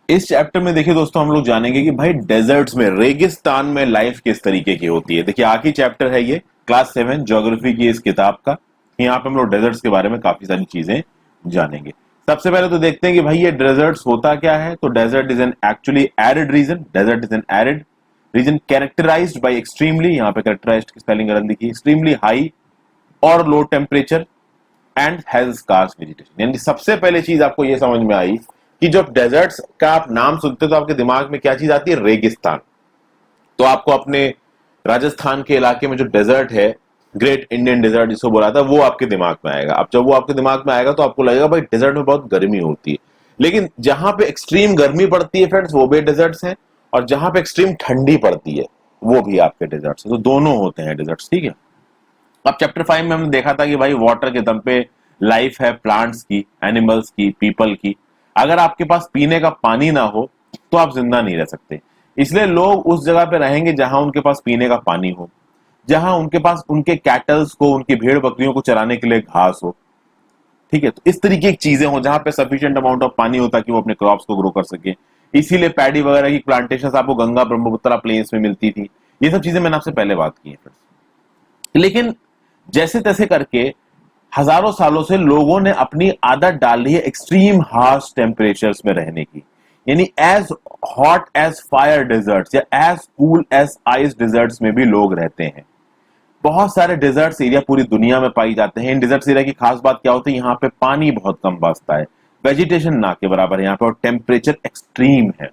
इस चैप्टर में देखिए दोस्तों, हम लोग जानेंगे कि भाई डेजर्ट्स में, रेगिस्तान में लाइफ किस तरीके की होती है। देखिए आखिरी चैप्टर है ये, क्लास 7 ज्योग्राफी की इस किताब का। यहाँ पे हम लोग डेजर्ट्स के बारे में काफी सारी चीजें जानेंगे। सबसे पहले तो देखते हैं कि भाई ये डेजर्ट्स होता क्या है। तो desert is an actually arid region. Desert is an arid region characterized by extremely, यहाँ पे कैरेक्टराइज्ड की स्पेलिंग गलत लिखी, एक्सट्रीमली हाई और low temperature and has scarce vegetation. यानी सबसे पहले चीज आपको ये समझ में आई कि जब डेजर्ट्स का आप नाम सुनते तो आपके दिमाग में क्या चीज आती है? रेगिस्तान। तो आपको अपने राजस्थान के इलाके में जो डेजर्ट है, ग्रेट इंडियन डेजर्ट जिसको बोला था, वो आपके दिमाग में आएगा। अब जब वो आपके दिमाग में आएगा तो आपको लगेगा भाई डेजर्ट में बहुत गर्मी होती है। लेकिन जहां पे एक्सट्रीम गर्मी पड़ती है फ्रेंड्स, वो भी डेजर्ट्स हैं, और जहां पे एक्सट्रीम ठंडी पड़ती है वो भी आपके डेजर्ट्स हैं। तो दोनों होते हैं डेजर्ट्स, ठीक है। अब चैप्टर 5 में हमने देखा था कि भाई वाटर के दम पे लाइफ है, प्लांट्स की, एनिमल्स की, पीपल की। अगर आपके पास पीने का पानी ना हो तो आप जिंदा नहीं रह सकते। इसलिए लोग उस जगह पे रहेंगे जहां उनके पास पीने का पानी हो, जहां उनके पास उनके कैटल्स को, उनकी भेड़ बकरियों को चराने के लिए घास हो, ठीक है। तो इस तरीके की चीजें हो जहां पे सफिशिएंट अमाउंट ऑफ पानी हो ताकि वो अपने क्रॉप्स को ग्रो कर सके। इसीलिए पैडी वगैरह की प्लांटेशन आपको गंगा ब्रह्मपुत्र प्लेन्स में मिलती थी। ये सब चीजें मैंने आपसे पहले बात की है। लेकिन जैसे तैसे करके हजारों सालों से लोगों ने अपनी आदत डाल ली है एक्सट्रीम हार्श टेम्परेचर्स में रहने की। यानी as hot as fire deserts या as cool as ice deserts में भी लोग रहते हैं। बहुत सारे डेजर्ट्स एरिया पूरी दुनिया में पाई जाते हैं। इन डेजर्ट्स एरिया की खास बात क्या होती है? यहाँ पे पानी बहुत कम बरसता है, वेजिटेशन ना के बराबर है यहाँ पे, और टेम्परेचर एक्सट्रीम है।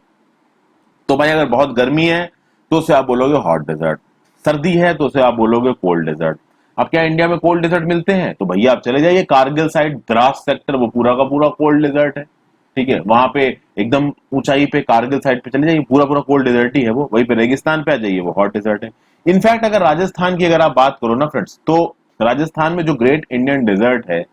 तो भाई अगर बहुत गर्मी है तो उसे आप बोलोगे हॉट डेजर्ट, सर्दी है तो उसे आप बोलोगे कोल्ड डेजर्ट। अब क्या इंडिया में कोल्ड डेजर्ट मिलते हैं? तो भैया आप चले जाइए कारगिल साइड, द्रास सेक्टर, वो पूरा का पूरा कोल्ड डेजर्ट है, ठीक है। वहां पे एकदम ऊंचाई पे कारगिल साइड पे चले जाइए, पूरा पूरा कोल्ड डेजर्ट ही है वो। वहीं पे रेगिस्तान पे आ जाइए, वो हॉट डेजर्ट है। इनफैक्ट अगर राजस्थान की अगर आप बात करो ना फ्रेंड्स, तो राजस्थान में जो ग्रेट इंडियन डेजर्ट है,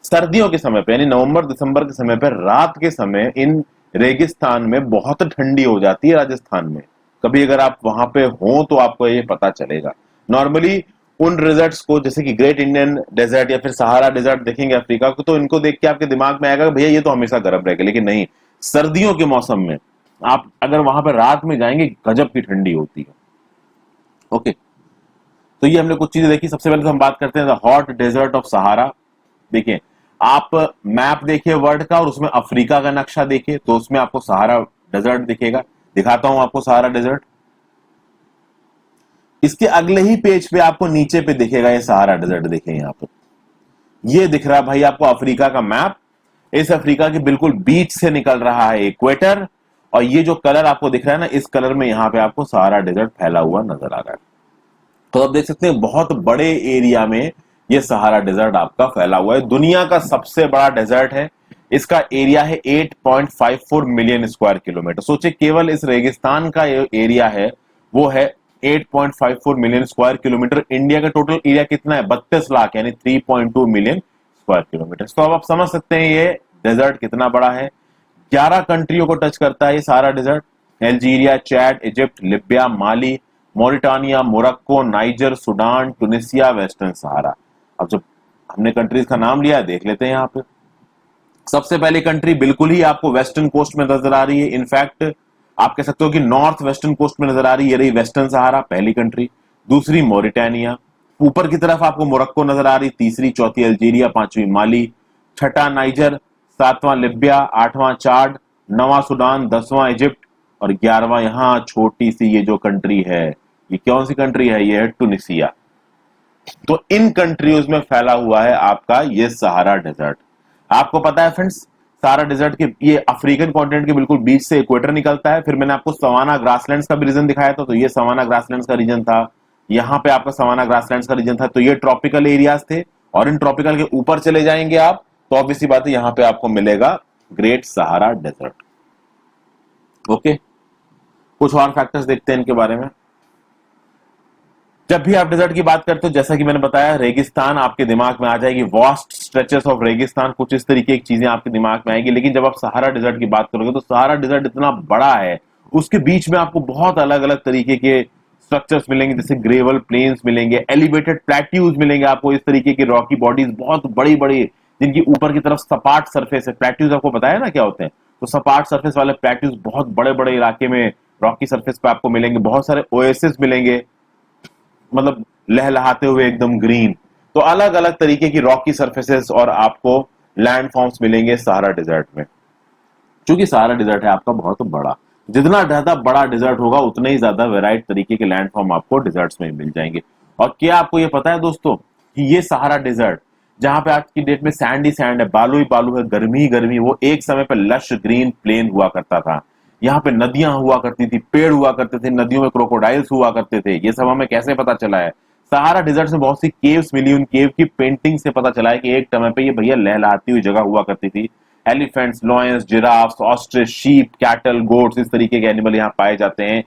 सर्दियों के समय पे यानी नवंबर दिसंबर के समय पे रात के समय इन रेगिस्तान में बहुत ठंडी हो जाती है राजस्थान में। कभी अगर आप वहां पे हो तो आपको ये पता चलेगा। नॉर्मली उन डेजर्ट्स को, जैसे कि ग्रेट इंडियन डेजर्ट या फिर सहारा डेजर्ट देखेंगे अफ्रीका को, तो इनको देख के आपके दिमाग में आएगा भैया ये तो हमेशा गर्म रहेगा। लेकिन नहीं, सर्दियों के मौसम में आप अगर वहां पर रात में जाएंगे, गजब की ठंडी होती है। ओके, तो ये हमने कुछ चीजें देखी। सबसे पहले तो हम बात करते हैं द हॉट डेजर्ट ऑफ सहारा। देखिए आप मैप देखिए वर्ल्ड का, और उसमें अफ्रीका का नक्शा देखिए, तो उसमें आपको सहारा डेजर्ट दिखेगा। दिखाता हूं आपको सहारा डेजर्ट। इसके अगले ही पेज पे आपको नीचे पे दिखेगा ये सहारा डेजर्ट। देखिए यहाँ पर ये दिख रहा है भाई आपको अफ्रीका का मैप। इस अफ्रीका के बिल्कुल बीच से निकल रहा है इक्वेटर, और ये जो कलर आपको दिख रहा है ना, इस कलर में यहाँ पे आपको सहारा डेजर्ट फैला हुआ नजर आ रहा है। तो आप देख सकते हैं बहुत बड़े एरिया में ये सहारा डेजर्ट आपका फैला हुआ है। दुनिया का सबसे बड़ा डेजर्ट है। इसका एरिया है 8.54 मिलियन स्क्वायर किलोमीटर। सोचिए केवल इस रेगिस्तान का एरिया है वो है 8.54 मिलियन स्क्वायर किलोमीटर। इंडिया का टोटल एरिया कितना है? 32 लाख, यानी 3.2 मिलियन स्क्वायर किलोमीटर। तो अब आप समझ सकते हैं ये डेजर्ट कितना बड़ा है। 11 कंट्रियों को टच करता है ये सारा desert. Algeria, Chad, Egypt, Libya, Mali, Mauritania, Morocco, Niger, Sudan, Tunisia, Western Sahara. अब जब हमने कंट्रीज का नाम लिया, देख लेते हैं यहाँ पे। सबसे पहली कंट्री बिल्कुल ही आपको वेस्टर्न कोस्ट में नजर आ रही है। इनफैक्ट आप कह सकते हो कि नॉर्थ वेस्टर्न कोस्ट में नजर आ रही है। ये रही वेस्टर्न सहारा, पहली कंट्री। दूसरी मोरिटानिया, ऊपर की तरफ आपको मोरक्को नजर आ रही। तीसरी, चौथी अल्जीरिया, पांचवी माली, छठा नाइजर, सातवां लिबिया, आठवां चाड, नवां सूडान, 10वां इजिप्ट, और 11वां यहां छोटी सी ये जो कंट्री है, ये कौन सी कंट्री है? ये है टूनिसिया। तो इन कंट्रीज में फैला हुआ है आपका ये सहारा डेजर्ट। आपको पता है फ्रेंड्स, सहारा डेजर्ट के ये अफ्रीकन कॉन्टिनेंट के बिल्कुल बीच से इक्वेटर निकलता है। फिर मैंने आपको सवाना ग्रासलैंड्स का भी रीजन दिखाया था, तो ये सवाना ग्रासलैंड्स का रीजन था। यहाँ पे आपका सवाना ग्रासलैंड्स का रीजन था। तो ये ट्रॉपिकल एरियाज थे, और इन ट्रॉपिकल के ऊपर चले जाएंगे आप तो ऑब्वियसली बात है यहाँ पे आपको मिलेगा ग्रेट सहारा डेजर्ट। ओके, कुछ और फैक्टर्स देखते हैं इनके बारे में। जब भी आप डेजर्ट की बात करते हो, जैसा कि मैंने बताया, रेगिस्तान आपके दिमाग में आ जाएगी, वास्ट स्ट्रेचेस ऑफ रेगिस्तान, कुछ इस तरीके की चीजें आपके दिमाग में आएगी। लेकिन जब आप सहारा डेजर्ट की बात करोगे तो सहारा डेजर्ट इतना बड़ा है, उसके बीच में आपको बहुत अलग अलग तरीके के स्ट्रक्चर्स मिलेंगे, जैसे ग्रेवल प्लेन्स मिलेंगे, एलिवेटेड प्लेट्यूज मिलेंगे आपको, इस तरीके की रॉकी बॉडीज बहुत बड़ी बड़ी, जिनकी ऊपर की तरफ सपाट सरफेस है। प्लेट्यूज आपको बताया ना क्या होते हैं? तो सपाट सरफेस वाले प्लेट्यूज बहुत बड़े बड़े इलाके में रॉकी सरफेस पे आपको मिलेंगे, बहुत सारे ओएसिस मिलेंगे, मतलब लहलहाते हुए एकदम ग्रीन। तो अलग अलग तरीके की रॉकी सरफेसेस और आपको लैंड फॉर्म्स मिलेंगे सहारा डेजर्ट में। क्योंकि सहारा डेजर्ट है आपका बहुत बड़ा, जितना ज्यादा बड़ा डेजर्ट होगा उतने ही ज्यादा वेराइट तरीके के लैंड फॉर्म आपको डेजर्ट्स में मिल जाएंगे। और क्या आपको ये पता है दोस्तों कि ये सहारा डेजर्ट जहां पे आज की डेट में सैंड ही सैंड है, बालू ही बालू है, गर्मी ही गर्मी, वो एक समय पे लश ग्रीन प्लेन हुआ करता था। यहाँ पे नदियां हुआ करती थी, पेड़ हुआ करते थे, नदियों में क्रोकोडाइल्स हुआ करते थे। ये सब हमें कैसे पता चला है? सहारा डेजर्ट में बहुत सी केव्स मिली, उन केव की पेंटिंग से पता चला है कि एक समय पे ये भैया लहलहाती हुई जगह हुआ करती थी। Elephants, lions, giraffes, ostrich, sheep, cattle, goats, इस तरीके के एनिमल यहाँ पाए जाते हैं।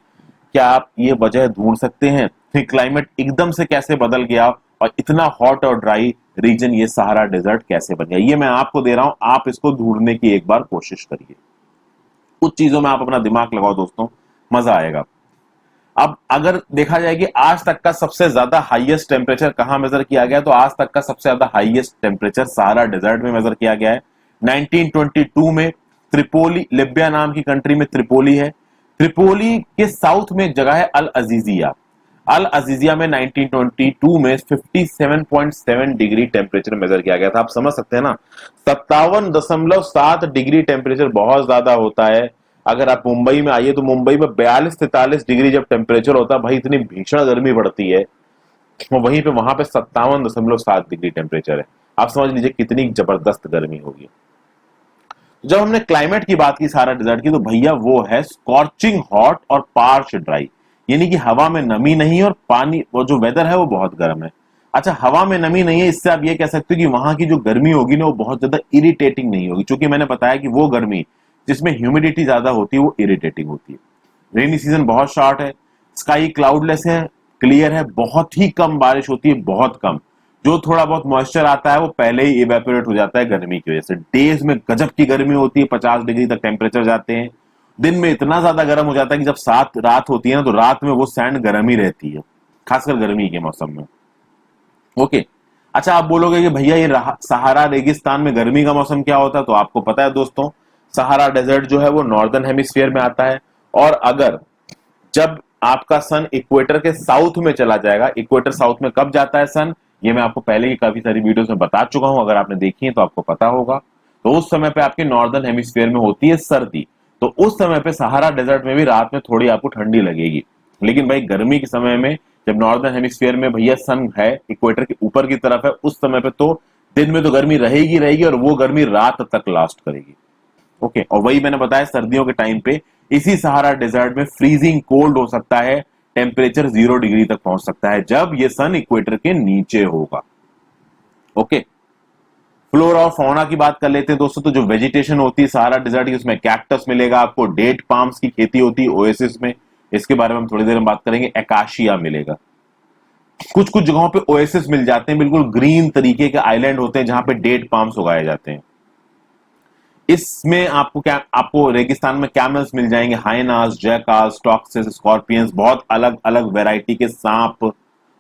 क्या आप ये वजह ढूंढ सकते हैं कि क्लाइमेट एकदम से कैसे बदल गया और इतना हॉट और ड्राई रीजन ये सहारा डेजर्ट कैसे बन गया? ये मैं आपको दे रहा हूं, आप इसको ढूंढने की एक बार कोशिश करिए। कुछ चीजों में आप अपना दिमाग लगाओ दोस्तों, मजा आएगा। अब अगर देखा जाए कि आज तक का सबसे ज्यादा हाईएस्ट टेम्परेचर कहां मेजर किया गया, तो आज तक का सबसे ज्यादा हाईएस्ट टेम्परेचर सहारा डेजर्ट में मेजर किया गया है। 1922 में त्रिपोली, लिबिया नाम की कंट्री में त्रिपोली है। त्रिपोली के साउथ में एक जगह है अल अजीजिया। अल अजीजिया में 1922 में 57.7 डिग्री टेम्परेचर मेजर किया गया था। आप समझ सकते हैं ना, 57.7 डिग्री टेम्परेचर बहुत ज्यादा होता है। अगर आप मुंबई में आइए तो मुंबई में 42-43 डिग्री जब टेम्परेचर होता है, भाई इतनी भीषण गर्मी बढ़ती है, वहीं पे वहां पे 57.7 डिग्री टेम्परेचर है। आप समझ लीजिए कितनी जबरदस्त गर्मी होगी। जब हमने क्लाइमेट की बात की सहारा डेजर्ट की, तो भैया वो है स्कॉर्चिंग हॉट और पार्च ड्राई, यानी कि हवा में नमी नहीं और पानी, वो जो वेदर है वो बहुत गर्म है। अच्छा, हवा में नमी नहीं है, इससे आप ये कह सकते हो कि वहां की जो गर्मी होगी ना वो बहुत ज्यादा इरिटेटिंग नहीं होगी, क्योंकि मैंने बताया कि वो गर्मी जिसमें ह्यूमिडिटी ज्यादा होती है वो इरिटेटिंग होती है। रेनी सीजन बहुत शॉर्ट है, स्काई क्लाउडलेस है, क्लियर है, बहुत ही कम बारिश होती है, बहुत कम। जो थोड़ा बहुत मॉइस्चर आता है वो पहले ही इवेपोरेट हो जाता है गर्मी की वजह से। डेज में गजब की गर्मी होती है, 50 डिग्री तक टेम्परेचर जाते हैं। दिन में इतना ज्यादा गर्म हो जाता है कि जब सात रात होती है ना, तो रात में वो सैंड गर्म ही रहती है, खासकर गर्मी के मौसम में। ओके, अच्छा आप बोलोगे कि भैया ये सहारा रेगिस्तान में गर्मी का मौसम क्या होता है? तो आपको पता है दोस्तों, सहारा डेजर्ट जो है वो नॉर्दर्न हेमिस्फीयर में आता है। और अगर जब आपका सन इक्वेटर के साउथ में चला जाएगा, इक्वेटर साउथ में कब जाता है सन, ये मैं आपको पहले ही काफी सारी वीडियोस में बता चुका हूं, अगर आपने देखी है तो आपको पता होगा। तो उस समय पे आपके नॉर्दर्न हेमिस्फीयर में होती है सर्दी, तो उस समय पे सहारा डेजर्ट में भी रात में थोड़ी आपको ठंडी लगेगी। लेकिन भाई गर्मी के समय में जब नॉर्दर्न हेमिस्फीयर में भैया सन है, इक्वेटर के ऊपर की तरफ है, उस समय पे तो दिन में तो गर्मी रहेगी रहेगी और वो गर्मी रात तक लास्ट करेगी। ओके, और वही मैंने बताया सर्दियों के टाइम पे इसी सहारा डेजर्ट में फ्रीजिंग कोल्ड हो सकता है, टेम्परेचर 0 डिग्री तक पहुंच सकता है जब ये सन इक्वेटर के नीचे होगा। ओके, फ्लोरा और फौना की बात कर लेते हैं दोस्तों। तो जो वेजिटेशन होती है सहारा डेजर्ट की, उसमें कैक्टस मिलेगा आपको, डेट पाम्स की खेती होती है ओएसिस में, इसके बारे में हम थोड़ी देर में बात करेंगे। एकाशिया मिलेगा, कुछ कुछ जगहों पे ओएसिस मिल जाते हैं, बिल्कुल ग्रीन तरीके के आइलैंड होते हैं जहां पे डेट पाम्स उगाए जाते हैं। इसमें आपको क्या, आपको रेगिस्तान में कैमल्स मिल जाएंगे, हाइनास, जैकास, टॉक्सिस, स्कॉर्पियंस, बहुत अलग अलग वैरायटी के सांप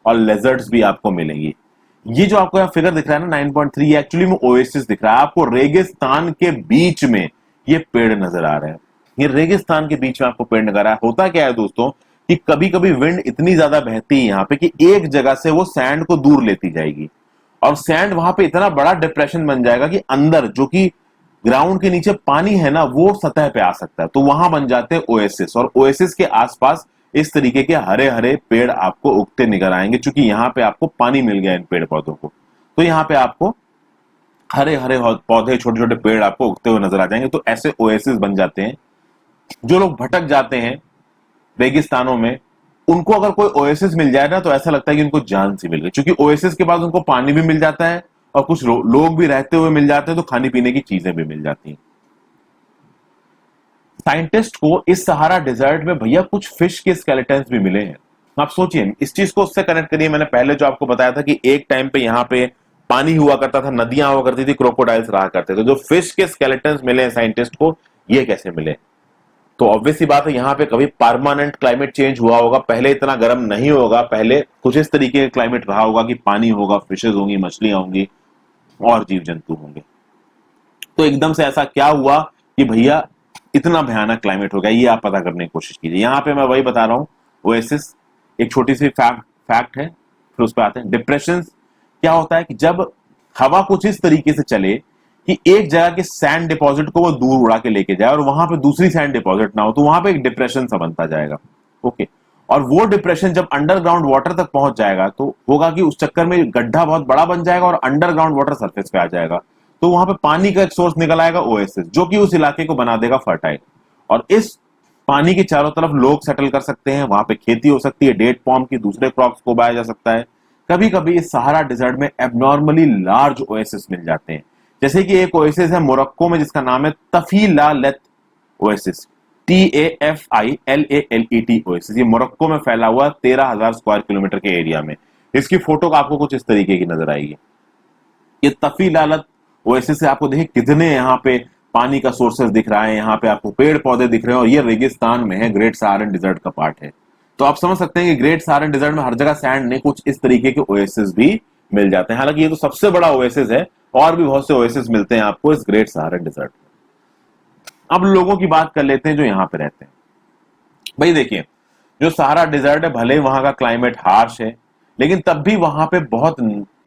और लेजर्ड्स भी आपको मिलेंगे। ये जो आपको यहाँ फिगर दिख रहा है ना 9.3, एक्चुअली में ओएसिस दिख रहा है आपको। रेगिस्तान के बीच में ये पेड़ नजर आ रहे हैं, ये रेगिस्तान के बीच में आपको पेड़ नजर आ रहा है। होता क्या है दोस्तों कि कभी कभी विंड इतनी ज्यादा बहती है यहाँ पे कि एक जगह से वो सैंड को दूर लेती जाएगी और सैंड वहां पे इतना बड़ा डिप्रेशन बन जाएगा कि अंदर जो कि ग्राउंड के नीचे पानी है ना, वो सतह पे आ सकता है, तो वहां बन जाते हैं ओएसिस। और ओएसिस के आसपास इस तरीके के हरे हरे पेड़ आपको उगते निकल आएंगे, क्योंकि यहाँ पे आपको पानी मिल गया इन पेड़ पौधों को, तो यहाँ पे आपको हरे हरे पौधे, छोटे छोटे पेड़ आपको उगते हुए नजर आ जाएंगे। तो ऐसे ओएसिस बन जाते हैं। जो लोग भटक जाते हैं रेगिस्तानों में, उनको अगर कोई ओएसिस मिल जाए ना, तो ऐसा लगता है कि उनको जान सी मिल गई, क्योंकि ओएसिस के बाद उनको पानी भी मिल जाता है और कुछ लोग भी रहते हुए मिल जाते हैं, तो खाने पीने की चीजें भी मिल जाती हैं। साइंटिस्ट को इस सहारा डेजर्ट में भैया कुछ फिश के स्केलेटन्स भी मिले हैं। आप सोचिए, इस चीज को उससे कनेक्ट करिए, मैंने पहले जो आपको बताया था कि एक टाइम पे यहाँ पे पानी हुआ करता था, नदियां हुआ करती थी, क्रोकोडाइल्स रहा करते थे। जो फिश के स्केलेटन्स मिले हैं साइंटिस्ट को, ये कैसे मिले? तो ऑब्वियस सी बात है, यहाँ पे कभी परमानेंट क्लाइमेट चेंज हुआ होगा, पहले इतना गर्म नहीं होगा, पहले कुछ इस तरीके का क्लाइमेट रहा होगा कि पानी होगा, फिशेज होंगी, मछलियां होंगी और जीव जंतु होंगे। तो एकदम से ऐसा क्या हुआ कि भैया इतना भयानक क्लाइमेट हो गया, ये आप पता करने की कोशिश कीजिए। यहाँ पे मैं वही बता रहा हूँ, ओएसिस एक छोटी सी फैक्ट है, फिर उस पर आते हैं। डिप्रेशन क्या होता है कि जब हवा कुछ इस तरीके से चले कि एक जगह के सैंड डिपॉजिट को वो दूर उड़ा के लेके जाए और वहां पे दूसरी सैंड डिपॉजिट ना हो, तो वहां पे एक डिप्रेशन सा बनता जाएगा। ओके, और वो डिप्रेशन जब अंडरग्राउंड वाटर तक पहुंच जाएगा तो होगा कि उस चक्कर में गड्ढा बहुत बड़ा बन जाएगा और अंडरग्राउंड वाटर सरफेस पे आ जाएगा, तो वहां पे पानी का एक सोर्स निकल आएगा, ओएसिस, जो कि उस इलाके को बना देगा फर्टाइल। और इस पानी के चारों तरफ लोग सेटल कर सकते हैं, वहां पे खेती हो सकती है, डेट पॉम की, दूसरे क्रॉप्स को उगाया जा सकता है। कभी कभी इस सहारा डिजर्ट में एबनॉर्मली लार्ज ओएसिस मिल जाते हैं, जैसे कि एक ओएसिस है मोरक्को में जिसका नाम है तफीलालेत ओएसिस, TAFILALET ओएसिस। ये मोरक्को में फैला हुआ 13,000 स्क्वायर किलोमीटर के एरिया में। इसकी फोटो आपको कुछ इस तरीके की नजर आएगी। ये तफीलालत ओएसिस से आपको देखिए कितने यहाँ पे पानी का सोर्सेस दिख रहा है, यहाँ पे आपको पेड़ पौधे दिख रहे हैं, और ये रेगिस्तान में है, ग्रेट सहारन डिजर्ट का पार्ट है। तो आप समझ सकते हैं कि ग्रेट सहारन डिजर्ट में हर जगह सैंड नहीं, कुछ इस तरीके के ओएसिस भी मिल जाते हैं। हालांकि ये तो सबसे बड़ा ओएसिस है, और भी बहुत से ओएसिस मिलते हैं आपको इस ग्रेट सहारन डिजर्ट में। अब लोगों की बात कर लेते हैं जो यहाँ पे रहते हैं। भाई देखिए, जो सहारा डिजर्ट है, भले वहां का क्लाइमेट हार्श है, लेकिन तब भी वहां पे बहुत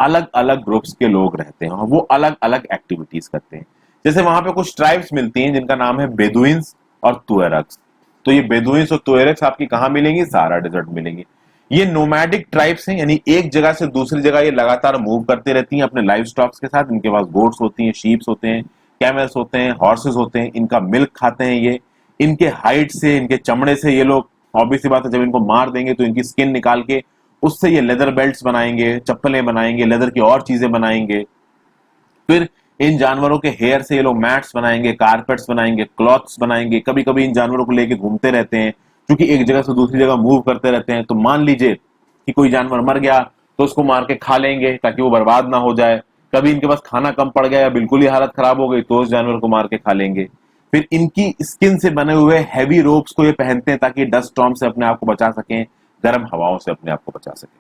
अलग अलग ग्रुप्स के लोग रहते हैं और वो अलग अलग एक्टिविटीज करते हैं। जैसे वहां पे कुछ ट्राइब्स मिलती हैं जिनका नाम है बेदुइन्स और तुएरक्स। तो ये बेदुइन्स और तुएरक्स आपकी कहाँ मिलेंगी? सहारा डिजर्ट मिलेंगी। ये नोमैडिक ट्राइब्स हैं, यानी एक जगह से दूसरी जगह ये लगातार मूव करते रहती हैं अपने लाइव स्टॉक्स के साथ। इनके पास गोट्स होती हैं, शीप्स होते हैं, कैमल्स होते हैं, हॉर्सेस होते हैं, इनका मिल्क खाते हैं ये। इनके हाइट से, इनके चमड़े से ये लोग, ऑब्वियस सी बात है, जब इनको मार देंगे तो इनकी स्किन निकाल के उससे ये लेदर बेल्ट्स बनाएंगे, चप्पलें बनाएंगे, लेदर की और चीजें बनाएंगे। फिर इन जानवरों के हेयर से ये लोग मैट्स बनाएंगे, कारपेट्स बनाएंगे, क्लॉथ्स बनाएंगे। कभी कभी इन जानवरों को लेके घूमते रहते हैं, क्योंकि एक जगह से दूसरी जगह मूव करते रहते हैं। तो मान लीजिए कि कोई जानवर मर गया तो उसको मार के खा लेंगे ताकि वो बर्बाद ना हो जाए। कभी इनके पास खाना कम पड़ गया या बिल्कुल ही हालत खराब हो गई तो उस जानवर को मार के खा लेंगे। फिर इनकी स्किन से बने हुए हैवी रोप्स को ये पहनते हैं ताकि डस्ट स्टॉर्म से अपने आप को बचा सकें, गर्म हवाओं से अपने आप को बचा सकें।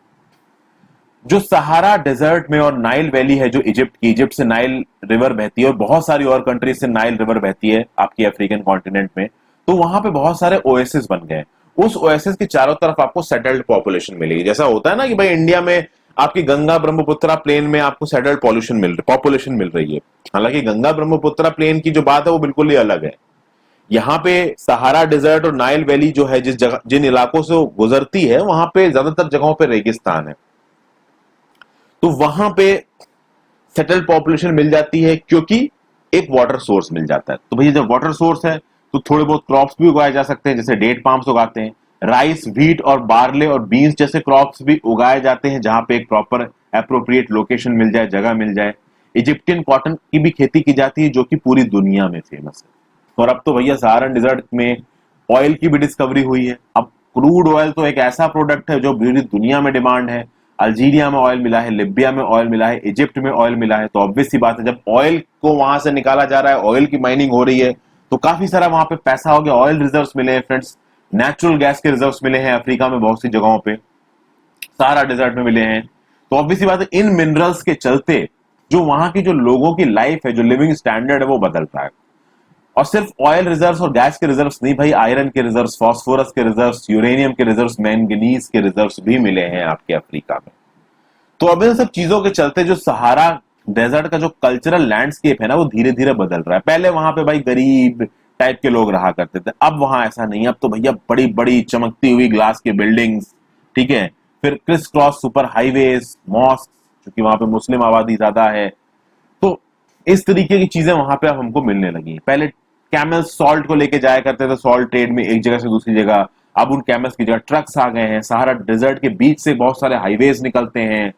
जो सहारा डेजर्ट में और नाइल वैली है जो इजिप्ट की, इजिप्ट से नाइल रिवर बहती है और बहुत सारी और कंट्रीज से नाइल रिवर बहती है आपकी अफ्रीकन कॉन्टिनेंट में, तो वहां पे बहुत सारे ओएसिस बन गए। उस ओएसिस के चारों तरफ आपको सेटल्ड पॉपुलेशन मिलेगी। जैसा होता है ना कि भाई इंडिया में आपकी गंगा ब्रह्मपुत्रा प्लेन में आपको सेटल्ड पॉपुलेशन मिल रही है। हालांकि गंगा ब्रह्मपुत्रा प्लेन की जो बात है वो बिल्कुल ही अलग है। यहाँ पे सहारा डेजर्ट और नाइल वैली जो है, जिन इलाकों से वो गुजरती है, वहां पे ज्यादातर जगहों पे रेगिस्तान है, तो वहां पे सेटल्ड पॉपुलेशन मिल जाती है क्योंकि एक वाटर सोर्स मिल जाता है। तो भैया जब वाटर सोर्स है तो थोड़े बहुत क्रॉप्स भी उगाए जा सकते हैं, जैसे डेट पाम्स उगाते हैं, राइस, व्हीट और बार्ले और बीन्स जैसे क्रॉप्स भी उगाए जाते हैं जहां पे एक प्रॉपर एप्रोप्रिएट लोकेशन मिल जाए, जगह मिल जाए। इजिप्टियन कॉटन की भी खेती की जाती है जो कि पूरी दुनिया में फेमस है। और अब तो भैया सहारन डिजर्ट में ऑयल की भी डिस्कवरी हुई है। अब क्रूड ऑयल तो एक ऐसा प्रोडक्ट है जो पूरी दुनिया में डिमांड है। अल्जीरिया में ऑयल मिला है, लिबिया में ऑयल मिला है, इजिप्ट में ऑयल मिला है। तो ऑब्वियस सी बात है, जब ऑयल को वहां से निकाला जा रहा है, ऑयल की माइनिंग हो रही है, तो काफी सारा वहां पे पैसा हो गया। ऑयल रिजर्व्स मिले हैं फ्रेंड्स, नेचुरल गैस के रिजर्व्स मिले हैं अफ्रीका में बहुत सी जगहों पे, सहारा डेजर्ट में मिले हैं। तो ऑब्वियस सी बात है, इन मिनरल्स के चलते जो वहां की जो लोगों की लाइफ है, जो लिविंग स्टैंडर्ड है, वो बदल रहा है। और सिर्फ ऑयल रिजर्व्स और गैस के रिजर्व्स नहीं भाई, आयरन के रिजर्व्स, फास्फोरस के रिजर्व्स, यूरेनियम के रिजर्व्स, मैंगनीज के रिजर्व्स भी मिले हैं आपके अफ्रीका में। तो अब इन सब चीजों के चलते जो सहारा डेजर्ट का जो कल्चरल लैंडस्केप है ना, वो धीरे धीरे बदल रहा है। पहले वहां पे भाई गरीब टाइप के लोग रहा करते थे, अब वहां ऐसा नहीं। अब तो भैया बड़ी बड़ी चमकती हुई ग्लास की बिल्डिंग्स, ठीक है, फिर crisscross super highways, mosque, क्योंकि वहां पे मुस्लिम आबादी ज्यादा है, तो इस तरीके की चीजें वहां पे अब हमको मिलने लगी। पहले कैमल सॉल्ट को लेके जाया करते थे सॉल्ट ट्रेड में एक जगह से दूसरी जगह, अब उन कैमल्स की जगह ट्रक्स आ गए हैं। सहारा डेजर्ट के बीच से बहुत सारे हाईवेज निकलते हैं।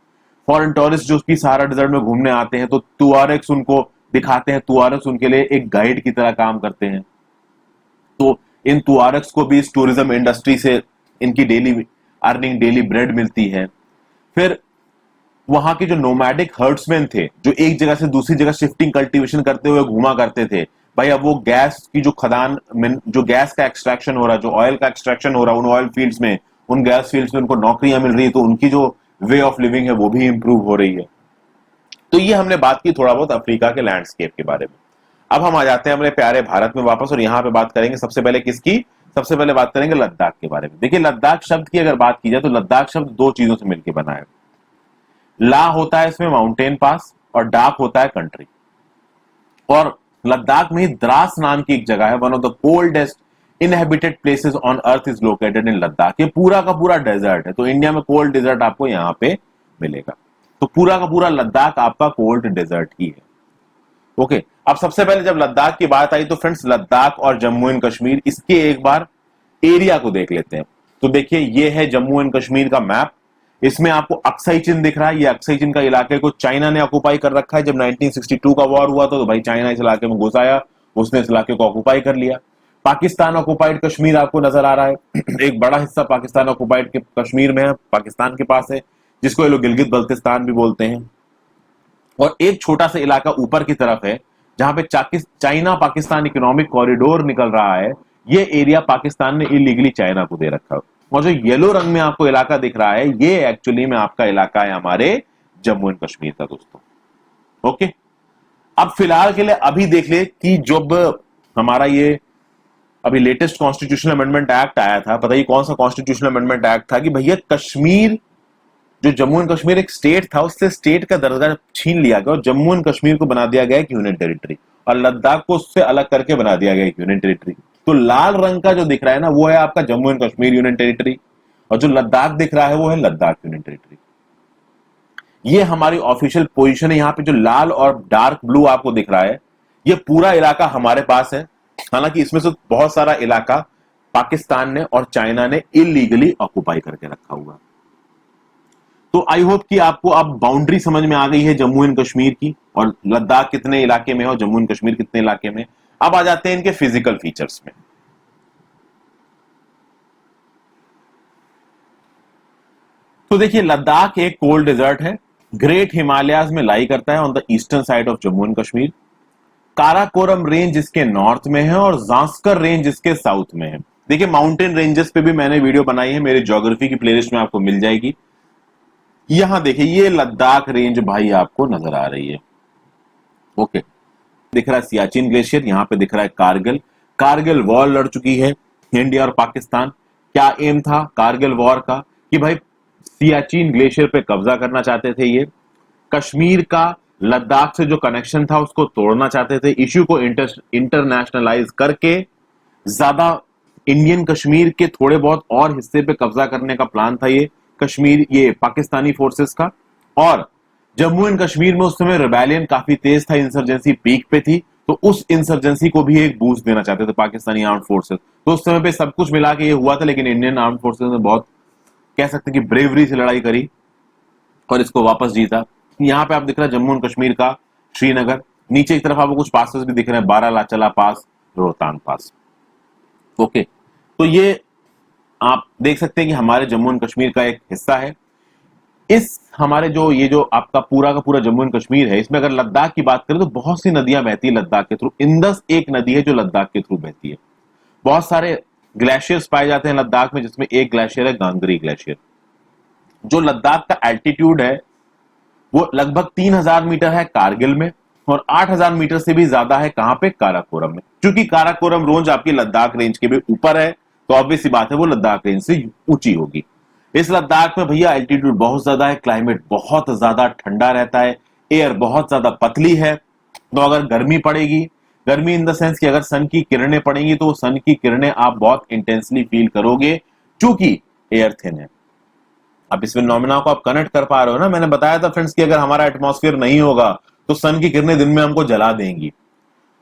फॉरेन टूरिस्ट जो कि सहारा डेजर्ट में घूमने आते हैं तो तुआरेक्स उनको दिखाते हैं, तुआरेक्स उनके लिए एक गाइड की तरह काम करते हैं। तो इन तुआरेक्स को भी इस टूरिज्म इंडस्ट्री से इनकी डेली अर्निंग, डेली ब्रेड मिलती है। फिर वहां के जो नोमैडिक हर्ड्समैन थे, जो एक जगह से दूसरी जगह शिफ्टिंग कल्टीवेशन करते हुए घूमा करते थे, भाई अब वो गैस की जो खदान में जो गैस का एक्सट्रैक्शन हो रहा है, जो ऑयल का एक्सट्रैक्शन हो रहा है, उन ऑयल फील्ड्स में, उन गैस फील्ड्स में उनको नौकरियां मिल रही है, तो उनकी जो वे ऑफ लिविंग है वो भी इंप्रूव हो रही है। तो ये हमने बात की थोड़ा बहुत अफ्रीका के लैंडस्केप के बारे में। अब हम आ जाते हैं हमारे प्यारे भारत में वापस, और यहां पे बात करेंगे सबसे पहले किसकी, सबसे पहले बात करेंगे लद्दाख के बारे में। देखिए लद्दाख शब्द की अगर बात की जाए तो लद्दाख शब्द दो चीजों से मिलकर बना है। ला होता है इसमें माउंटेन पास, और डाक होता है कंट्री। और लद्दाख में ही द्रास नाम की एक जगह है, one of the coldest inhabited places on earth is located in Ladakh. ये पूरा का पूरा डेजर्ट है, तो इंडिया में कोल्ड डेजर्ट आपको यहां पे मिलेगा। तो पूरा का पूरा लद्दाख आपका कोल्ड डेजर्ट ही है। ओके, अब सबसे पहले जब लद्दाख की बात आई तो फ्रेंड्स लद्दाख और जम्मू एंड कश्मीर, इसके एक बार एरिया को देख लेते हैं। तो देखिए ये है जम्मू एंड कश्मीर का मैप। इसमें आपको अक्साई चिन्ह दिख रहा है। ये अक्साई चिन्ह का इलाके को चाइना ने ऑक्युपाई कर रखा है। जब 1962 का वॉर हुआ तो भाई चाइना इस इलाके में घुस आया, उसने इस इलाके को ऑक्युपाई कर लिया। पाकिस्तान ऑक्युपाइड कश्मीर आपको नजर आ रहा है। एक बड़ा हिस्सा पाकिस्तान ऑक्युपाइड के कश्मीर में है, पाकिस्तान के पास है, जिसको ये लोग गिलगित बल्तिस्तान भी बोलते हैं। और एक छोटा सा इलाका ऊपर की तरफ है जहां पे चाइना पाकिस्तान इकोनॉमिक कॉरिडोर निकल रहा है। ये एरिया पाकिस्तान ने इलीगली चाइना को दे रखा है। और जो येलो रंग में आपको इलाका दिख रहा है ये एक्चुअली में आपका इलाका है हमारे जम्मू एंड कश्मीर का दोस्तों। ओके, अब फिलहाल के लिए अभी देख ले कि जब हमारा ये अभी लेटेस्ट कॉन्स्टिट्यूशनल अमेंडमेंट एक्ट आया था, पता ही कौन सा कॉन्स्टिट्यूशनल अमेंडमेंट एक्ट था कि भैया कश्मीर, जो जम्मू एंड कश्मीर एक स्टेट था, उससे स्टेट का दर्जा छीन लिया गया और जम्मू एंड कश्मीर को बना दिया गया एक यूनियन टेरिटरी, और लद्दाख को उससे अलग करके बना दिया गया एक यूनियन टेरिटरी। तो लाल रंग का जो दिख रहा है ना वो है आपका Jammu and Kashmir union territory, और जो लद्दाख दिख रहा है वो है लद्दाख यूनियन टेरिटरी। ये हमारी ऑफिशियल पोजीशन है। यहाँ पे जो लाल और डार्क ब्लू आपको दिख रहा है ये पूरा इलाका हमारे पास है। हालांकि इसमें से बहुत सारा इलाका पाकिस्तान ने और चाइना ने इलीगली ऑक्युपाई करके रखा हुआ। तो आई होप कि आपको अब बाउंड्री समझ में आ गई है जम्मू एंड कश्मीर की, और लद्दाख कितने इलाके में है और जम्मू एंड कश्मीर कितने इलाके में। अब आ जाते हैं इनके फिजिकल फीचर्स में। तो देखिए लद्दाख एक कोल्ड डेजर्ट है, ग्रेट हिमालयाज में लाई करता है on the eastern side of Jammu and Kashmir. Karakoram range इसके नॉर्थ में है और जांस्कर रेंज इसके साउथ में है। देखिए माउंटेन रेंजेस पे भी मैंने वीडियो बनाई है, मेरे ज्योग्राफी की प्लेलिस्ट में आपको मिल जाएगी। यहां देखिए ये लद्दाख रेंज भाई आपको नजर आ रही है। ओके, दिख रहा है सियाचिन ग्लेशियर, यहां पे दिख रहा है कारगिल। कारगिल वॉर लड़ चुकी है इंडिया और पाकिस्तान। क्या एम था कारगिल वॉर का कि भाई सियाचिन ग्लेशियर पे कब्जा करना चाहते थे। ये कश्मीर का लद्दाख से जो कनेक्शन था उसको तोड़ना चाहते थे। इश्यू को इंटरनेशनलाइज करके ज्यादा इंडियन कश्मीर के थोड़े बहुत और हिस्से पे कब्जा करने का प्लान था ये कश्मीर, ये पाकिस्तानी फोर्सेस का। और जम्मू एंड कश्मीर में उस समय रिबेलियन काफी तेज था, इंसर्जेंसी पीक पे थी, तो उस इंसर्जेंसी को भी एक बूस्ट देना चाहते थे पाकिस्तानी आर्म्ड फोर्सेस। तो उस समय पे सब कुछ मिला के ये हुआ था, लेकिन इंडियन आर्म्ड फोर्सेस ने बहुत कह सकते हैं कि ब्रेवरी से लड़ाई करी और इसको वापस जीता। यहाँ पे आप दिख रहा है जम्मू एंड कश्मीर का श्रीनगर, नीचे की तरफ आपको कुछ पासेस भी दिख रहे हैं, बारालाचला पास, रोहतांग पास। ओके, तो ये आप देख सकते हैं कि हमारे जम्मू एंड कश्मीर का एक हिस्सा है। इस हमारे जो आपका पूरा का पूरा जम्मू एंड कश्मीर है, इसमें अगर लद्दाख की बात करें तो बहुत सी नदियां बहती है लद्दाख के थ्रू। इंदस एक नदी है जो लद्दाख के थ्रू बहती है। बहुत सारे ग्लेशियर्स पाए जाते हैं लद्दाख में, जिसमें एक ग्लेशियर है गांगरी ग्लेशियर। जो लद्दाख का एल्टीट्यूड है वो लगभग 3000 मीटर है कारगिल में, और 8000 मीटर से भी ज्यादा है कहां पे, काराकोरम में। क्योंकि काराकोरम रेंज आपकी लद्दाख रेंज के भी ऊपर है, तो ऑब्वियस सी बात है वो लद्दाख रेंज से ऊंची होगी। इस लद्दाख में भैया एल्टीट्यूड बहुत ज्यादा है, क्लाइमेट बहुत ज्यादा ठंडा रहता है, एयर बहुत ज्यादा पतली है। तो अगर गर्मी पड़ेगी, गर्मी इन द सेंस कि अगर सन की किरणें पड़ेंगी तो सन की किरणें आप बहुत इंटेंसली फील करोगे, क्योंकि एयर थिन है। अब इस फिनोमेना को आप कनेक्ट कर पा रहे हो ना। मैंने बताया था फ्रेंड्स कि अगर हमारा एटमॉस्फेयर नहीं होगा तो सन की किरणें दिन में हमको जला देंगी।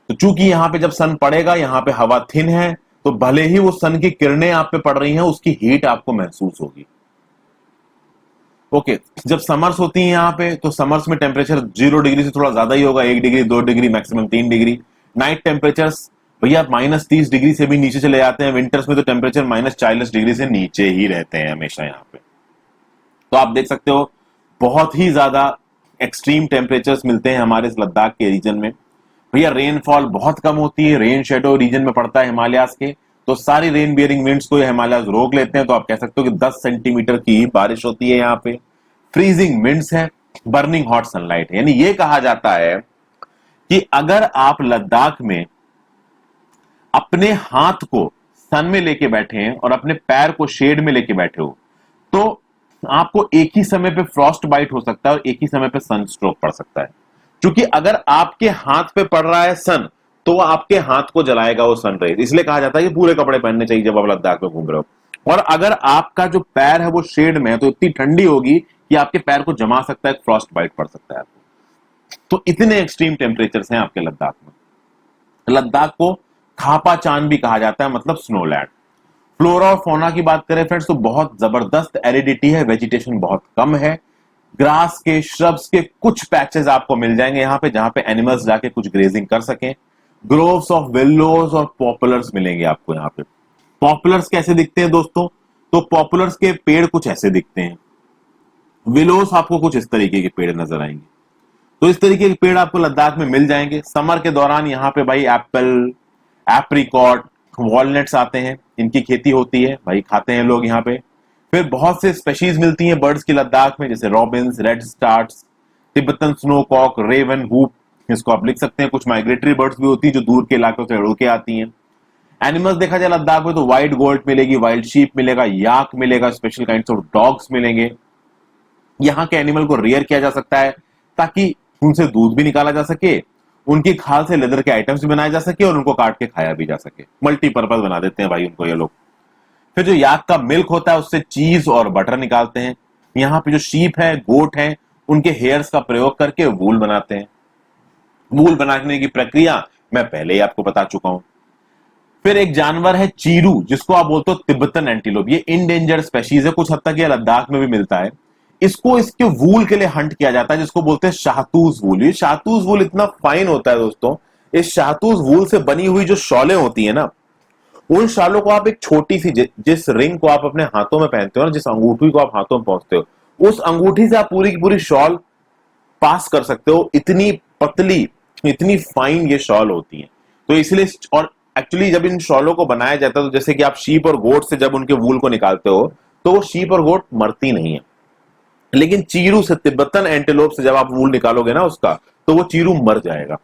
तो चूंकि यहाँ पे जब सन पड़ेगा, यहाँ पे हवा थिन है, तो भले ही वो सन की किरणें आप पे पड़ रही हैं, उसकी हीट आपको महसूस होगी। ओके, जब समर्स होती है यहाँ पे, तो समर्स में टेम्परेचर 0 डिग्री से थोड़ा ज्यादा ही होगा, 1 degree 2 degree maximum 3 degree. Night temperatures भैया -30 डिग्री से भी नीचे चले जाते हैं। विंटर्स में तो टेम्परेचर -40 डिग्री से नीचे ही रहते हैं हमेशा यहाँ पे। तो आप देख सकते हो बहुत ही ज्यादा एक्सट्रीम टेम्परेचर्स मिलते हैं हमारे इस लद्दाख के रीजन में। भैया रेनफॉल बहुत कम होती है, रेन शेडो रीजन में पड़ता है हिमालयाज के, तो सारी रेन बियरिंग विंड्स को ये हिमालयाज रोक लेते हैं। तो आप कह सकते हो कि 10 सेंटीमीटर की बारिश होती है यहाँ पे। फ्रीजिंग विंड्स है, बर्निंग हॉट सनलाइट है। यानी ये कहा जाता है कि अगर आप लद्दाख में अपने हाथ को सन में लेके बैठे हैं और अपने पैर को शेड में लेके बैठे हो, तो आपको एक ही समय पे फ्रॉस्ट बाइट हो सकता है और एक ही समय पे सन स्ट्रोक पड़ सकता है। क्योंकि अगर आपके हाथ पे पड़ रहा है सन, तो वो आपके हाथ को जलाएगा वो सन रेज। इसलिए कहा जाता है कि पूरे कपड़े पहनने चाहिए जब आप लद्दाख में घूम रहे हो। और अगर आपका जो पैर है वो शेड में है, तो इतनी ठंडी होगी कि आपके पैर को जमा सकता है, फ्रॉस्ट बाइट पड़ सकता है आपको। तो इतने एक्सट्रीम टेम्परेचर्स हैं आपके लद्दाख में। लद्दाख को खापा चांद भी कहा जाता है, मतलब स्नोलैंड। फ्लोरा और फौना की बात करें फ्रेंड्स, तो बहुत जबरदस्त एरिडिटी है, वेजिटेशन बहुत कम है। ग्रास के, श्रब्स के कुछ पैचेस आपको मिल जाएंगे यहाँ पे, जहां पे एनिमल्स जाके कुछ ग्रेजिंग कर सकें। ग्रोव्स ऑफ विलोज और पॉपुलर्स मिलेंगे आपको यहाँ पे। पॉपुलर्स कैसे दिखते हैं दोस्तों? तो पॉपुलर्स के पेड़ कुछ ऐसे दिखते हैं, विलोस आपको कुछ इस तरीके के पेड़ नजर आएंगे। तो इस तरीके के पेड़ आपको लद्दाख में मिल जाएंगे। समर के दौरान यहाँ पे भाई एप्पल, एप्रिकॉट, वॉलनट्स आते हैं, इनकी खेती होती है भाई, खाते हैं लोग यहाँ पे। फिर बहुत से स्पेशीज मिलती हैं बर्ड्स की लद्दाख में, जैसे robins, redstarts, Tibetan snowcock, raven, hoopoe, इसको आप लिख सकते हैं। कुछ माइग्रेटरी बर्ड्स भी होती है जो दूर के इलाकों से उड़ के आती हैं। एनिमल्स देखा जाए लद्दाख में तो वाइट गोल्ड मिलेगी, वाइल्ड शीप मिलेगा, याक मिलेगा, स्पेशल काइंड्स ऑफ डॉग्स मिलेंगे। यहाँ के एनिमल को रियर किया जा सकता है ताकि उनसे दूध भी निकाला जा सके, उनकी खाल से लेदर के आइटम्स भी बनाए जा सके और उनको काट के खाया भी जा सके। मल्टीपर्पज बना देते हैं भाई उनको ये लोग। फिर जो याक का मिल्क होता है उससे चीज और बटर निकालते हैं। यहाँ पे जो शीप है, गोट है, उनके हेयर्स का प्रयोग करके वूल बनाते हैं। वूल बनाने की प्रक्रिया मैं पहले ही आपको बता चुका हूं। फिर एक जानवर है चीरू, जिसको आप बोलते हो तिब्बतन एंटीलोप। ये इंडेंजर्ड स्पेशीज है, कुछ हद तक ये लद्दाख में भी मिलता है। इसको इसके वूल के लिए हंट किया जाता है, जिसको बोलते हैं शाहतूज वूल। ये शाहतूज वूल इतना फाइन होता है दोस्तों, इस शाहतूज वूल से बनी हुई जो शॉलें होती है ना, उन शालों को आप एक छोटी सी, जिस रिंग को आप अपने हाथों में पहनते हो ना, जिस अंगूठी को आप हाथों में पहुंचते हो, उस अंगूठी से आप पूरी की पूरी शॉल पास कर सकते हो। इतनी पतली, इतनी फाइन ये शॉल होती है। तो इसलिए, और एक्चुअली जब इन शॉलों को बनाया जाता है, तो जैसे कि आप शीप और गोट से जब उनके वूल को निकालते हो, तो वो शीप और गोट मरती नहीं है। लेकिन चीरू से, तिब्बतन एंटीलोप से जब आप वूल निकालोगे ना उसका, तो वो चीरू मर जाएगा।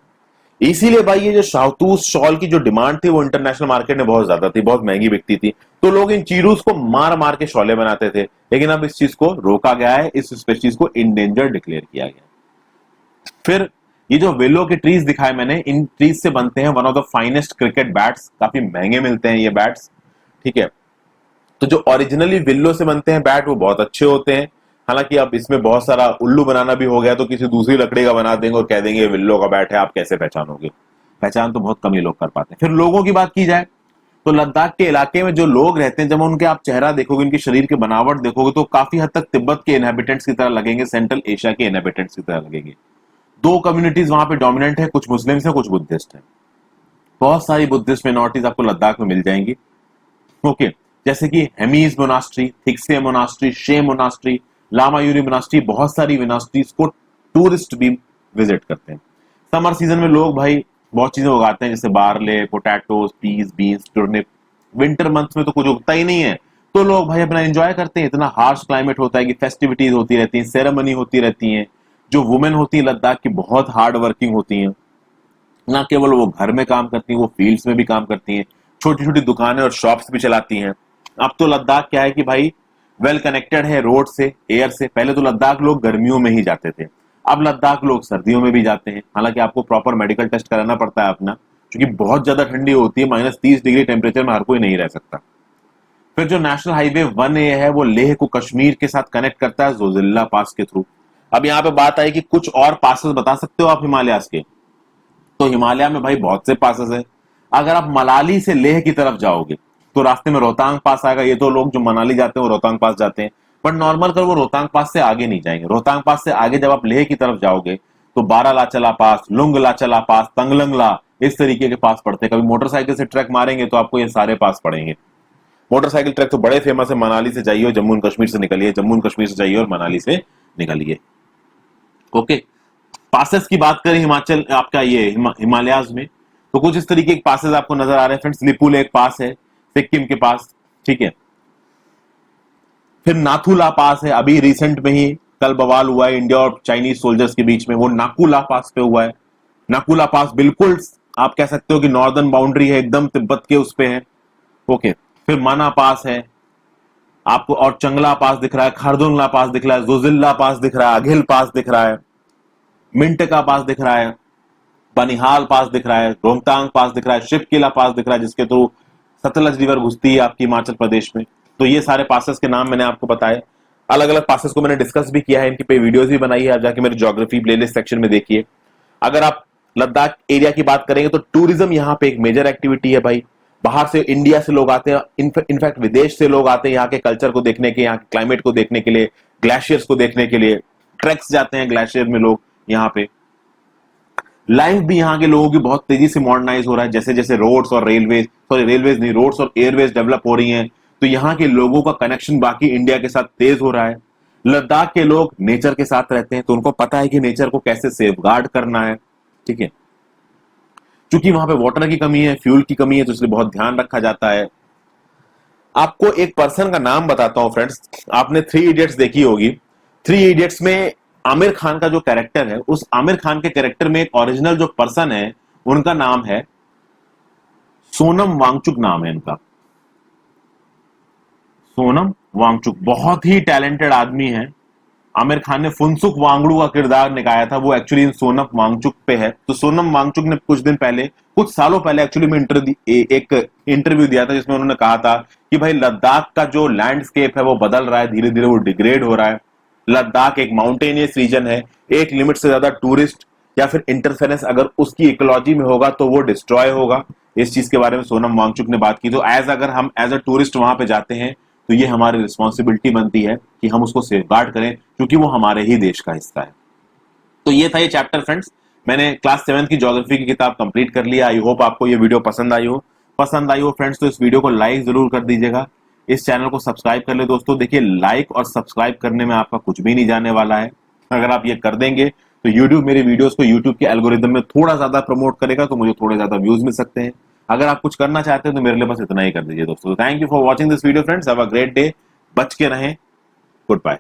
इसीलिए भाई ये जो शाहतूज शॉल की जो डिमांड थी वो इंटरनेशनल मार्केट में बहुत ज्यादा थी, बहुत महंगी बिकती थी। तो लोग इन चीरूज को मार मार के शॉले बनाते थे। लेकिन अब इस चीज को रोका गया है, इस स्पीशीज को इंडेंजर्ड डिक्लेयर किया गया। फिर ये जो विलो के ट्रीज दिखाए मैंने, इन ट्रीज से बनते हैं one of the finest cricket bats. काफी महंगे मिलते हैं ये बैट्स, ठीक है। तो जो ओरिजिनली विल्लो से बनते हैं बैट, वो बहुत अच्छे होते हैं। हालांकि अब इसमें बहुत सारा उल्लू बनाना भी हो गया, तो किसी दूसरी लकड़ी का बना देंगे और कह देंगे विल्लो का बैट है, आप कैसे पहचानोगे? पहचान तो बहुत कम ही लोग कर पाते हैं। फिर लोगों की बात की जाए तो लद्दाख के इलाके में जो लोग रहते हैं, जब उनके आप चेहरा देखोगे, उनके शरीर की बनावट देखोगे, तो काफी हद तक तिब्बत के इनहेबिटेंट्स की तरह लगेंगे, सेंट्रल एशिया के इनहेबिटेंट्स की तरह लगेंगे। दो कम्युनिटीज वहां पे डोमिनेंट है, कुछ मुस्लिम्स है, कुछ बुद्धिस्ट है। बहुत सारी बुद्धिस्ट माइनॉरिटीज आपको लद्दाख में मिल जाएंगी, ओके। जैसे कि हेमीज मोनास्ट्री, थिक्से मोनास्ट्री, शे मोनास्ट्री, लामा यूरी मोनास्ट्री, बहुत सारी मोनास्ट्रीज को टूरिस्ट भी विजिट करते हैं। समर सीजन में लोग भाई बहुत चीजें उगाते हैं, जैसे barley, potatoes, peas, beans, turnip. Winter months में तो कुछ उगता ही नहीं है, तो लोग भाई अपना एंजॉय करते हैं। इतना हार्श क्लाइमेट होता है कि फेस्टिविटीज होती रहती हैं, सेरेमनी होती रहती हैं। जो वुमेन होती है लद्दाख की, बहुत हार्ड वर्किंग होती हैं। ना केवल वो घर में काम करती हैं, वो फील्ड्स में भी काम करती हैं, छोटी छोटी दुकानें और शॉप्स भी चलाती हैं। अब तो लद्दाख क्या है कि भाई वेल कनेक्टेड है रोड से, एयर से। पहले तो लद्दाख लोग गर्मियों में ही जाते थे, अब लद्दाख लोग सर्दियों में भी जाते हैं। हालांकि आपको प्रॉपर मेडिकल टेस्ट कराना पड़ता है अपना, क्योंकि बहुत ज्यादा ठंडी होती है, -30 डिग्री टेम्परेचर में हर कोई नहीं रह सकता। फिर जो नेशनल हाईवे 1A है, वो लेह को कश्मीर के साथ कनेक्ट करता है जोजिल्ला पास के थ्रू। अब यहाँ पे बात आई कि कुछ और पासेस बता सकते हो आप हिमालयास के, तो हिमालय में भाई बहुत से पासेस है। अगर आप मनाली से लेह की तरफ जाओगे तो रास्ते में रोहतांग पास आएगा। ये तो लोग जो मनाली जाते हैं वो रोहतांग पास जाते हैं, बट नॉर्मल कर वो रोहतांग पास से आगे नहीं जाएंगे। रोहतांग पास से आगे जब आप लेह की तरफ जाओगे तो बारालाचला पास, लुंगलाचला पास, तंगलंगला, इस तरीके के पास पड़ते हैं। कभी मोटरसाइकिल से ट्रैक मारेंगे तो आपको ये सारे पास पड़ेंगे। मोटरसाइकिल ट्रैक तो बड़े फेमस है, मनाली से जाइए, जम्मू एंड कश्मीर से निकलिए, जम्मू एंड कश्मीर से जाइए और मनाली से निकलिए, ओके। पासेस की बात करें हिमाचल, आपका ये हिमालयाज में, तो कुछ इस तरीके के पासेस आपको नजर आ रहे हैं फ्रेंड्स। लिपुल एक पास है सिक्किम के पास, ठीक है। फिर नाथुला पास है, अभी रिसेंट में ही कल बवाल हुआ है इंडिया और चाइनीज सोल्जर्स के बीच में, वो नाकुला पास पे हुआ है। नकुला पास बिल्कुल आप कह सकते हो कि नॉर्दर्न बाउंड्री है, एकदम तिब्बत के उस पे है। ओके, फिर माना पास है आपको, और चंगला पास दिख रहा है, खरदुंगला पास दिख रहा है, जोजिल्ला पास दिख रहा है, अघिल पास दिख रहा है, मिंटका पास दिख रहा है, बनिहाल पास दिख रहा है, रोहतांग पास दिख रहा है, शिवकिला पास दिख रहा है जिसके थ्रू सतलज रिवर घुसती है आपकी हिमाचल प्रदेश में। तो ये सारे पासेस के नाम मैंने आपको बताए। अलग अलग पासेस को मैंने डिस्कस भी किया है, इनकी पे वीडियोस भी बनाई है, आप जाके मेरे ज्योग्राफी प्लेलिस्ट सेक्शन में देखिए। अगर आप लद्दाख एरिया की बात करेंगे तो टूरिज्म यहाँ पे एक मेजर एक्टिविटी है भाई। बाहर से, इंडिया से लोग आते हैं, इनफैक्ट विदेश से लोग आते हैं यहाँ के कल्चर को देखने के, यहाँ के क्लाइमेट को देखने के लिए, ग्लेशियर्स को देखने के लिए, ट्रैक्स जाते हैं ग्लेशियर में लोग यहाँ पे। लाइफ भी यहाँ के लोगों की बहुत तेजी से मॉडर्नाइज हो रहा है, जैसे जैसे रोड्स और रेलवे, सॉरी रेलवेज नहीं, रोड्स और एयरवेज डेवलप हो रही हैं, तो यहाँ के लोगों का कनेक्शन बाकी इंडिया के साथ तेज हो रहा है। लद्दाख के लोग नेचर के साथ रहते हैं, तो उनको पता है कि नेचर को कैसे सेफगार्ड करना है, ठीक है। क्योंकि वहां पे वाटर की कमी है, फ्यूल की कमी है, तो इसलिए बहुत ध्यान रखा जाता है। आपको एक पर्सन का नाम बताता हूं फ्रेंड्स, आपने 3 इडियट्स देखी होगी। 3 इडियट्स में आमिर खान का जो कैरेक्टर है, उस आमिर खान के कैरेक्टर में एक ओरिजिनल जो पर्सन है, उनका नाम है सोनम वांगचुक, नाम है इनका सोनम वांगचुक। बहुत ही टैलेंटेड आदमी है। आमिर खान ने फुनसुक वांगडू का किरदार निभाया था, वो एक्चुअली सोनम वांगचुक पे है। तो सोनम वांगचुक ने कुछ दिन पहले, कुछ सालों पहले एक्चुअली में एक इंटरव्यू दिया था, जिसमें उन्होंने कहा था कि भाई लद्दाख का जो लैंडस्केप है वो बदल रहा है, धीरे धीरे वो डिग्रेड हो रहा है। लद्दाख एक माउंटेनियस रीजन है, एक लिमिट से ज्यादा टूरिस्ट या फिर इंटरफेरेंस अगर उसकी इकोलॉजी में होगा तो वो डिस्ट्रॉय होगा। इस चीज के बारे में सोनम वांगचुक ने बात की। तो अगर हम एज अ टूरिस्ट वहां पे जाते हैं तो ये हमारी रिस्पॉन्सिबिलिटी बनती है कि हम उसको सेफगार्ड करें, क्योंकि वो हमारे ही देश का हिस्सा है। तो ये था ये चैप्टर फ्रेंड्स। मैंने क्लास 7 की ज्योग्राफी की किताब कंप्लीट कर लिया। आई होप आपको ये वीडियो पसंद आई हो फ्रेंड्स। तो इस वीडियो को लाइक जरूर कर दीजिएगा, इस चैनल को सब्सक्राइब कर ले दोस्तों। देखिए, लाइक और सब्सक्राइब करने में आपका कुछ भी नहीं जाने वाला है। अगर आप ये कर देंगे तो यूट्यूब मेरे वीडियोस को यूट्यूब के एल्गोरिदम में थोड़ा ज्यादा प्रमोट करेगा, तो मुझे थोड़े ज्यादा व्यूज मिल सकते हैं। अगर आप कुछ करना चाहते हैं तो मेरे लिए बस इतना ही कर दीजिए दोस्तों। Thank you for watching this video friends, have a great day, बच के रहें, गुड बाय।